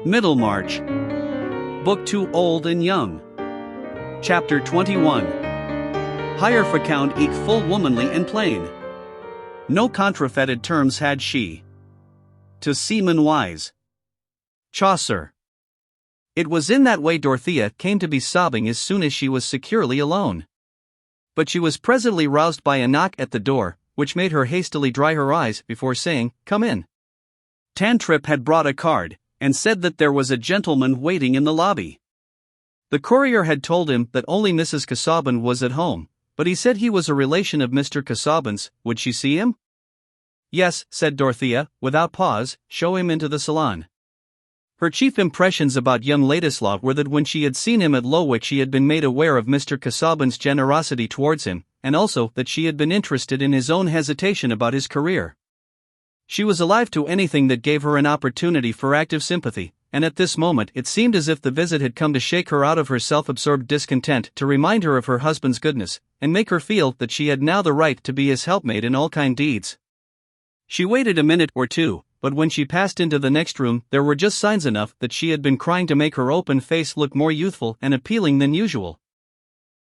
Middlemarch. Book 2 Old and Young. Chapter 21. Higher for count eke full womanly and plain. No contrafeited terms had she. To seamen wise. Chaucer. It was in that way Dorothea came to be sobbing as soon as she was securely alone. But she was presently roused by a knock at the door, which made her hastily dry her eyes before saying, "Come in." Tantripp had brought a card, and said that there was a gentleman waiting in the lobby. The courier had told him that only Mrs. Casaubon was at home, but he said he was a relation of Mr. Casaubon's. Would she see him? Yes, said Dorothea, without pause, show him into the salon. Her chief impressions about young Ladislaw were that when she had seen him at Lowick she had been made aware of Mr. Casaubon's generosity towards him, and also that she had been interested in his own hesitation about his career. She was alive to anything that gave her an opportunity for active sympathy, and at this moment it seemed as if the visit had come to shake her out of her self-absorbed discontent, to remind her of her husband's goodness, and make her feel that she had now the right to be his helpmate in all kind deeds. She waited a minute or two, but when she passed into the next room there were just signs enough that she had been crying to make her open face look more youthful and appealing than usual.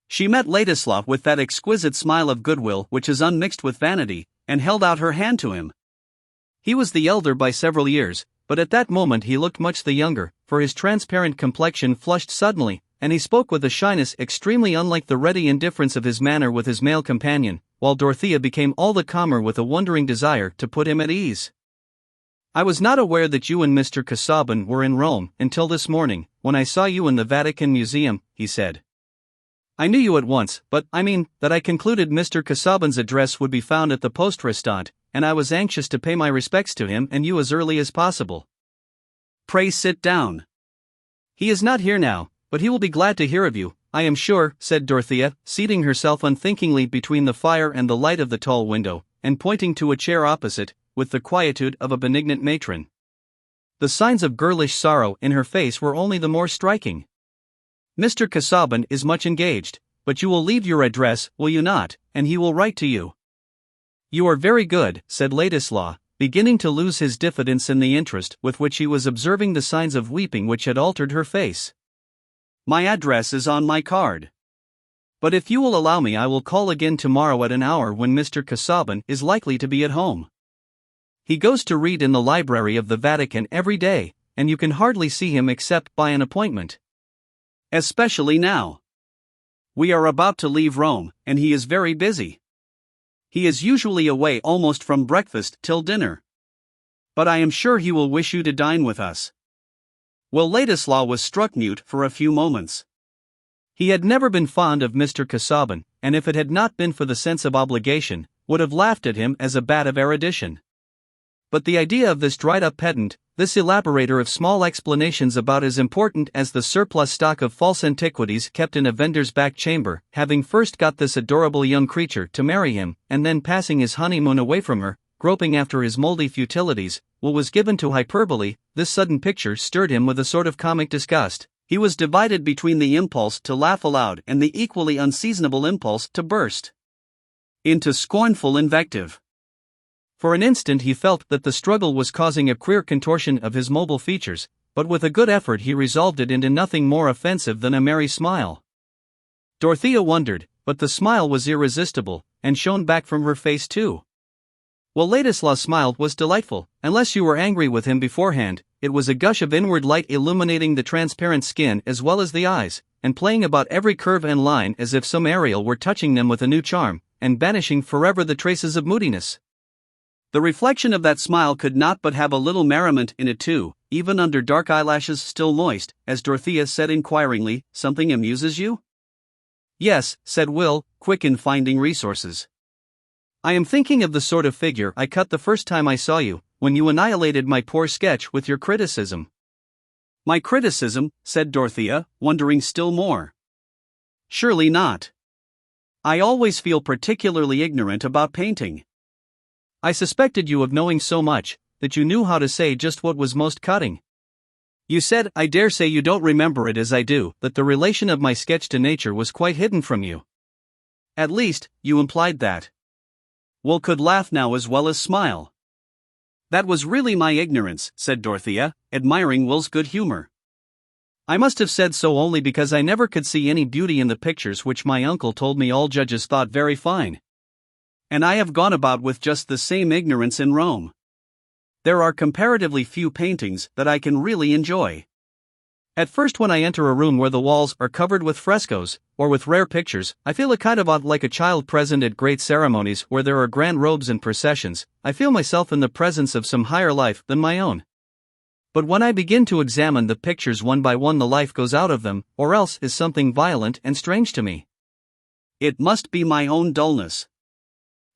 She met Ladislaw with that exquisite smile of goodwill which is unmixed with vanity, and held out her hand to him. He was the elder by several years, but at that moment he looked much the younger, for his transparent complexion flushed suddenly, and he spoke with a shyness extremely unlike the ready indifference of his manner with his male companion, while Dorothea became all the calmer with a wondering desire to put him at ease. "I was not aware that you and Mr. Casaubon were in Rome until this morning, when I saw you in the Vatican Museum," he said. "I knew you at once, but I mean that I concluded Mr. Casaubon's address would be found at the poste restante, and I was anxious to pay my respects to him and you as early as possible." "Pray sit down. He is not here now, but he will be glad to hear of you, I am sure," said Dorothea, seating herself unthinkingly between the fire and the light of the tall window, and pointing to a chair opposite, with the quietude of a benignant matron. The signs of girlish sorrow in her face were only the more striking. "Mr. Casaubon is much engaged, but you will leave your address, will you not, and he will write to you." "You are very good," said Ladislaw, beginning to lose his diffidence in the interest with which he was observing the signs of weeping which had altered her face. "My address is on my card. But if you will allow me I will call again tomorrow at an hour when Mr. Casaubon is likely to be at home. He goes to read in the library of the Vatican every day, and you can hardly see him except by an appointment. Especially now. We are about to leave Rome, and he is very busy. He is usually away almost from breakfast till dinner. But I am sure he will wish you to dine with us." Well, Ladislaw was struck mute for a few moments. He had never been fond of Mr. Casaubon, and if it had not been for the sense of obligation, would have laughed at him as a bat of erudition. But the idea of this dried-up pedant, this elaborator of small explanations about as important as the surplus stock of false antiquities kept in a vendor's back chamber, having first got this adorable young creature to marry him, and then passing his honeymoon away from her, groping after his mouldy futilities, was given to hyperbole, this sudden picture stirred him with a sort of comic disgust. He was divided between the impulse to laugh aloud and the equally unseasonable impulse to burst into scornful invective. For an instant he felt that the struggle was causing a queer contortion of his mobile features, but with a good effort he resolved it into nothing more offensive than a merry smile. Dorothea wondered, but the smile was irresistible, and shone back from her face too. While Ladislaw's smile was delightful, unless you were angry with him beforehand, it was a gush of inward light illuminating the transparent skin as well as the eyes, and playing about every curve and line as if some Ariel were touching them with a new charm, and banishing forever the traces of moodiness. The reflection of that smile could not but have a little merriment in it too, even under dark eyelashes still moist, as Dorothea said inquiringly, "Something amuses you?" "Yes," said Will, quick in finding resources. "I am thinking of the sort of figure I cut the first time I saw you, when you annihilated my poor sketch with your criticism." "My criticism?" said Dorothea, wondering still more. "Surely not. I always feel particularly ignorant about painting. I suspected you of knowing so much, that you knew how to say just what was most cutting. You said, I dare say you don't remember it as I do, that the relation of my sketch to nature was quite hidden from you. At least, you implied that." Will could laugh now as well as smile. That was really my ignorance, said Dorothea, admiring Will's good humor. I must have said so only because I never could see any beauty in the pictures which my uncle told me all judges thought very fine. And I have gone about with just the same ignorance in Rome. There are comparatively few paintings that I can really enjoy. At first, when I enter a room where the walls are covered with frescoes, or with rare pictures, I feel a kind of odd, like a child present at great ceremonies where there are grand robes and processions. I feel myself in the presence of some higher life than my own. But when I begin to examine the pictures one by one, the life goes out of them, or else is something violent and strange to me. It must be my own dullness.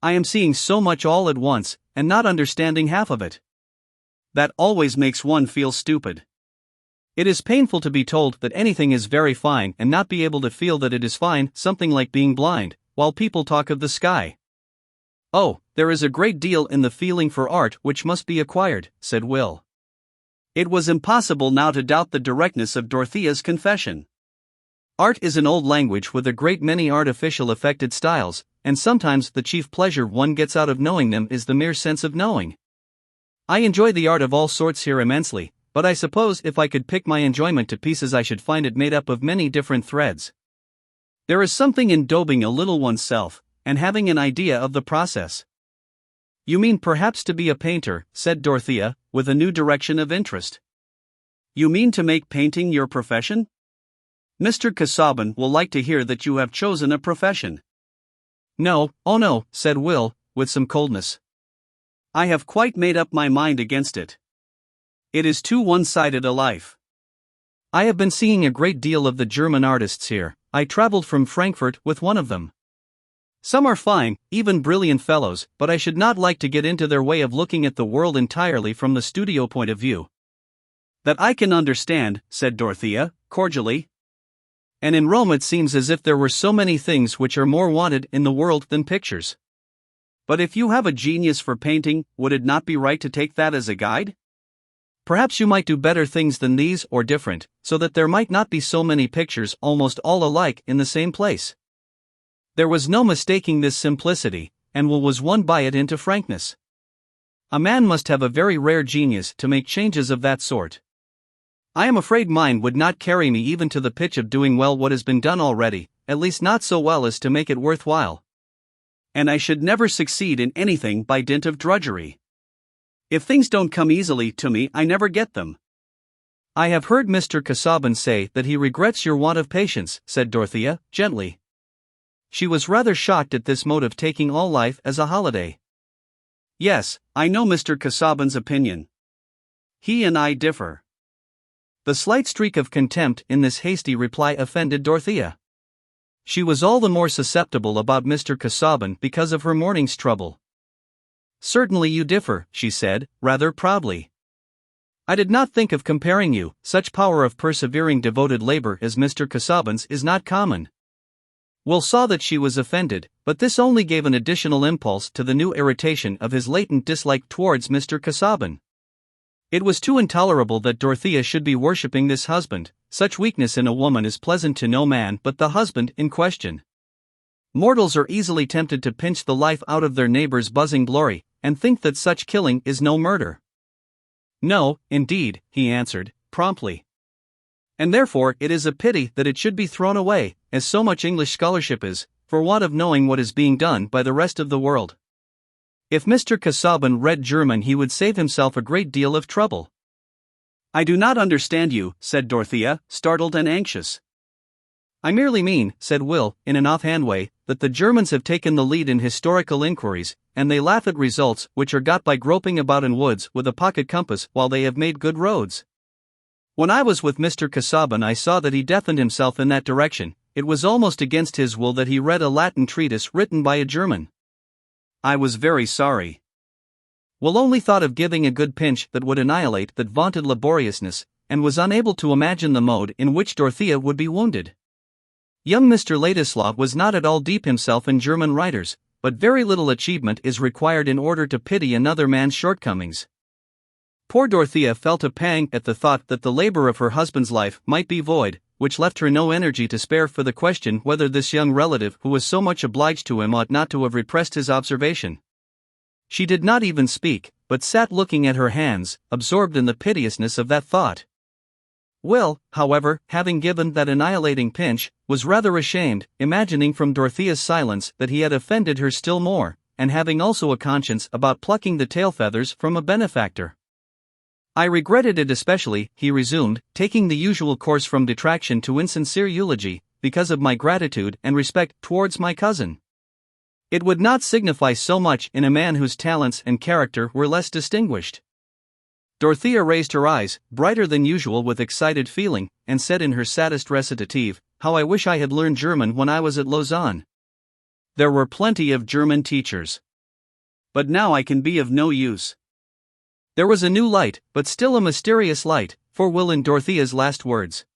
I am seeing so much all at once, and not understanding half of it. That always makes one feel stupid. It is painful to be told that anything is very fine and not be able to feel that it is fine, something like being blind, while people talk of the sky. Oh, there is a great deal in the feeling for art which must be acquired, said Will. It was impossible now to doubt the directness of Dorothea's confession. Art is an old language with a great many artificial affected styles, and sometimes the chief pleasure one gets out of knowing them is the mere sense of knowing. I enjoy the art of all sorts here immensely, but I suppose if I could pick my enjoyment to pieces I should find it made up of many different threads. There is something in daubing a little oneself, and having an idea of the process. You mean perhaps to be a painter, said Dorothea, with a new direction of interest. You mean to make painting your profession? Mr. Casaubon will like to hear that you have chosen a profession. No, oh no, said Will, with some coldness. I have quite made up my mind against it. It is too one-sided a life. I have been seeing a great deal of the German artists here. I traveled from Frankfurt with one of them. Some are fine, even brilliant fellows, but I should not like to get into their way of looking at the world entirely from the studio point of view. That I can understand, said Dorothea, cordially. And in Rome it seems as if there were so many things which are more wanted in the world than pictures. But if you have a genius for painting, would it not be right to take that as a guide? Perhaps you might do better things than these, or different, so that there might not be so many pictures almost all alike in the same place. There was no mistaking this simplicity, and Will was won by it into frankness. A man must have a very rare genius to make changes of that sort. I am afraid mine would not carry me even to the pitch of doing well what has been done already, at least not so well as to make it worthwhile. And I should never succeed in anything by dint of drudgery. If things don't come easily to me, I never get them. I have heard Mr. Casaubon say that he regrets your want of patience, said Dorothea, gently. She was rather shocked at this mode of taking all life as a holiday. Yes, I know Mr. Casaubon's opinion. He and I differ. The slight streak of contempt in this hasty reply offended Dorothea. She was all the more susceptible about Mr. Casaubon because of her morning's trouble. Certainly you differ, she said, rather proudly. I did not think of comparing you. Such power of persevering devoted labor as Mr. Casaubon's is not common. Will saw that she was offended, but this only gave an additional impulse to the new irritation of his latent dislike towards Mr. Casaubon. It was too intolerable that Dorothea should be worshipping this husband. Such weakness in a woman is pleasant to no man but the husband in question. Mortals are easily tempted to pinch the life out of their neighbor's buzzing glory, and think that such killing is no murder. No, indeed, he answered, promptly. And therefore it is a pity that it should be thrown away, as so much English scholarship is, for want of knowing what is being done by the rest of the world. If Mr. Casaubon read German he would save himself a great deal of trouble. I do not understand you, said Dorothea, startled and anxious. I merely mean, said Will, in an offhand way, that the Germans have taken the lead in historical inquiries, and they laugh at results which are got by groping about in woods with a pocket compass while they have made good roads. When I was with Mr. Casaubon I saw that he deafened himself in that direction. It was almost against his will that he read a Latin treatise written by a German. I was very sorry. Will only thought of giving a good pinch that would annihilate that vaunted laboriousness, and was unable to imagine the mode in which Dorothea would be wounded. Young Mr. Ladislaw was not at all deep himself in German writers, but very little achievement is required in order to pity another man's shortcomings. Poor Dorothea felt a pang at the thought that the labor of her husband's life might be void, which left her no energy to spare for the question whether this young relative who was so much obliged to him ought not to have repressed his observation. She did not even speak, but sat looking at her hands, absorbed in the piteousness of that thought. Will, however, having given that annihilating pinch, was rather ashamed, imagining from Dorothea's silence that he had offended her still more, and having also a conscience about plucking the tail feathers from a benefactor. I regretted it especially, he resumed, taking the usual course from detraction to insincere eulogy, because of my gratitude and respect towards my cousin. It would not signify so much in a man whose talents and character were less distinguished. Dorothea raised her eyes, brighter than usual with excited feeling, and said in her saddest recitative, "How I wish I had learned German when I was at Lausanne. There were plenty of German teachers. But now I can be of no use." There was a new light, but still a mysterious light, for Will in Dorothea's last words.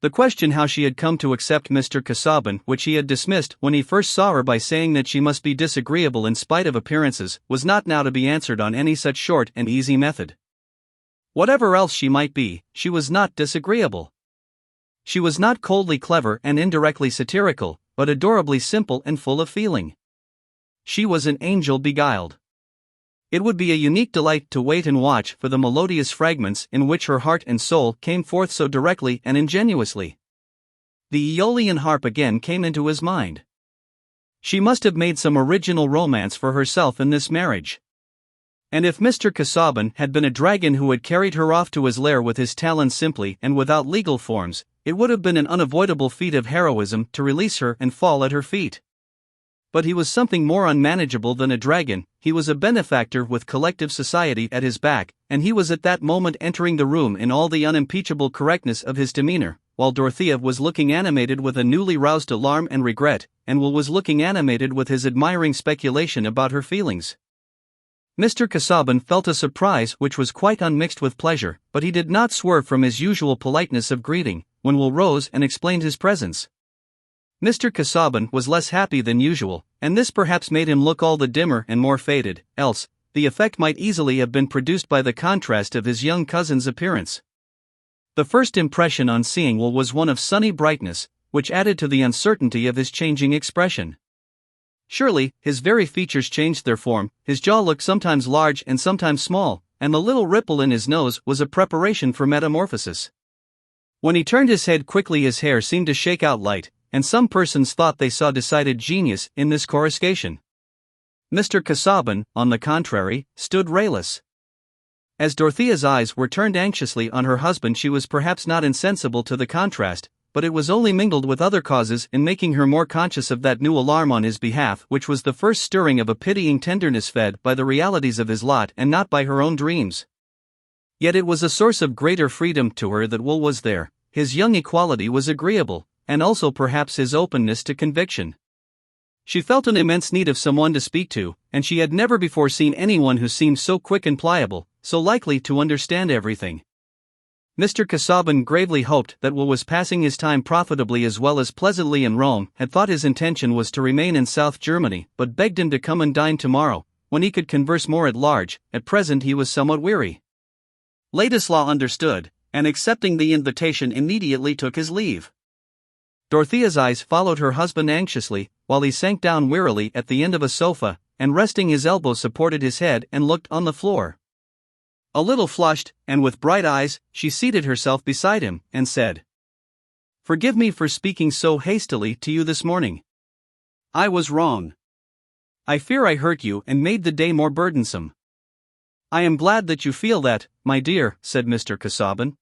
The question how she had come to accept Mr. Casaubon, which he had dismissed when he first saw her by saying that she must be disagreeable in spite of appearances, was not now to be answered on any such short and easy method. Whatever else she might be, she was not disagreeable. She was not coldly clever and indirectly satirical, but adorably simple and full of feeling. She was an angel beguiled. It would be a unique delight to wait and watch for the melodious fragments in which her heart and soul came forth so directly and ingenuously. The Aeolian harp again came into his mind. She must have made some original romance for herself in this marriage. And if Mr. Casaubon had been a dragon who had carried her off to his lair with his talons simply and without legal forms, it would have been an unavoidable feat of heroism to release her and fall at her feet. But he was something more unmanageable than a dragon. He was a benefactor with collective society at his back, and he was at that moment entering the room in all the unimpeachable correctness of his demeanor, while Dorothea was looking animated with a newly roused alarm and regret, and Will was looking animated with his admiring speculation about her feelings. Mr. Casaubon felt a surprise which was quite unmixed with pleasure, but he did not swerve from his usual politeness of greeting, when Will rose and explained his presence. Mr. Casaubon was less happy than usual, and this perhaps made him look all the dimmer and more faded, else, the effect might easily have been produced by the contrast of his young cousin's appearance. The first impression on seeing Will was one of sunny brightness, which added to the uncertainty of his changing expression. Surely, his very features changed their form, his jaw looked sometimes large and sometimes small, and the little ripple in his nose was a preparation for metamorphosis. When he turned his head quickly his hair seemed to shake out light, and some persons thought they saw decided genius in this coruscation. Mr. Casaubon, on the contrary, stood rayless. As Dorothea's eyes were turned anxiously on her husband, she was perhaps not insensible to the contrast, but it was only mingled with other causes in making her more conscious of that new alarm on his behalf which was the first stirring of a pitying tenderness fed by the realities of his lot and not by her own dreams. Yet it was a source of greater freedom to her that Will was there. His young equality was agreeable, and also perhaps his openness to conviction. She felt an immense need of someone to speak to, and she had never before seen anyone who seemed so quick and pliable, so likely to understand everything. Mr. Casaubon gravely hoped that Will was passing his time profitably as well as pleasantly in Rome, had thought his intention was to remain in South Germany, but begged him to come and dine tomorrow, when he could converse more at large. At present he was somewhat weary. Ladislaw understood, and accepting the invitation immediately took his leave. Dorothea's eyes followed her husband anxiously, while he sank down wearily at the end of a sofa, and resting his elbow supported his head and looked on the floor. A little flushed, and with bright eyes, she seated herself beside him, and said, "Forgive me for speaking so hastily to you this morning. I was wrong. I fear I hurt you and made the day more burdensome." "I am glad that you feel that, my dear," said Mr. Casaubon.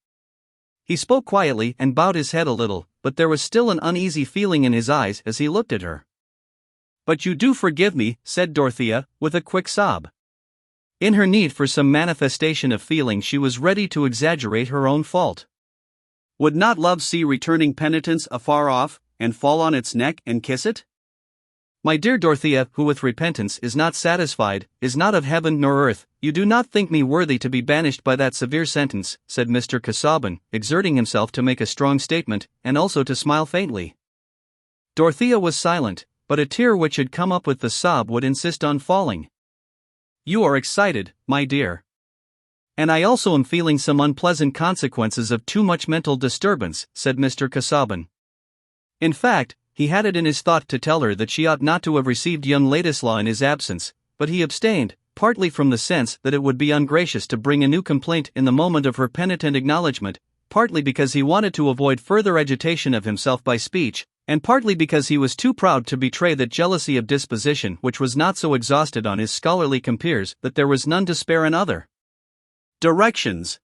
He spoke quietly and bowed his head a little, but there was still an uneasy feeling in his eyes as he looked at her. "But you do forgive me," said Dorothea, with a quick sob. In her need for some manifestation of feeling she was ready to exaggerate her own fault. Would not love see returning penitence afar off, and fall on its neck and kiss it? "My dear Dorothea, who with repentance is not satisfied, is not of heaven nor earth. You do not think me worthy to be banished by that severe sentence," said Mr. Casaubon, exerting himself to make a strong statement, and also to smile faintly. Dorothea was silent, but a tear which had come up with the sob would insist on falling. "You are excited, my dear. And I also am feeling some unpleasant consequences of too much mental disturbance," said Mr. Casaubon. In fact, he had it in his thought to tell her that she ought not to have received young Ladislaw in his absence, but he abstained, partly from the sense that it would be ungracious to bring a new complaint in the moment of her penitent acknowledgement, partly because he wanted to avoid further agitation of himself by speech, and partly because he was too proud to betray that jealousy of disposition which was not so exhausted on his scholarly compeers that there was none to spare another. Directions.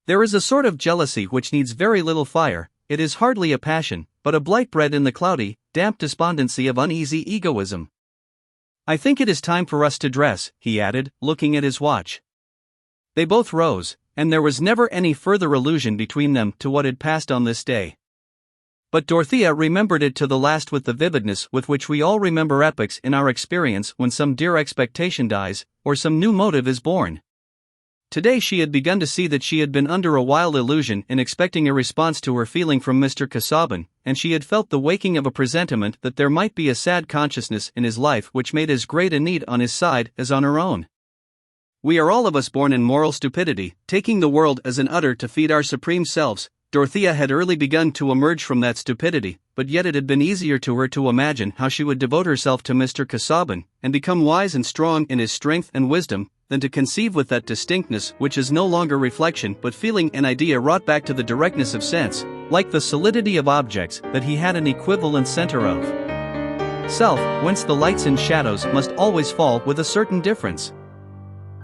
There is a sort of jealousy which needs very little fire. It is hardly a passion, but a blight bred in the cloudy, damp despondency of uneasy egoism. I think it is time for us to dress, he added, looking at his watch. They both rose, and there was never any further allusion between them to what had passed on this day. But Dorothea remembered it to the last with the vividness with which we all remember epochs in our experience when some dear expectation dies, or some new motive is born. Today she had begun to see that she had been under a wild illusion in expecting a response to her feeling from Mr. Casaubon, and she had felt the waking of a presentiment that there might be a sad consciousness in his life which made as great a need on his side as on her own. We are all of us born in moral stupidity, taking the world as an udder to feed our supreme selves. Dorothea had early begun to emerge from that stupidity, but yet it had been easier to her to imagine how she would devote herself to Mr. Casaubon, and become wise and strong in his strength and wisdom, than to conceive with that distinctness which is no longer reflection but feeling and idea wrought back to the directness of sense, like the solidity of objects that he had an equivalent center of. Self, whence the lights and shadows must always fall with a certain difference.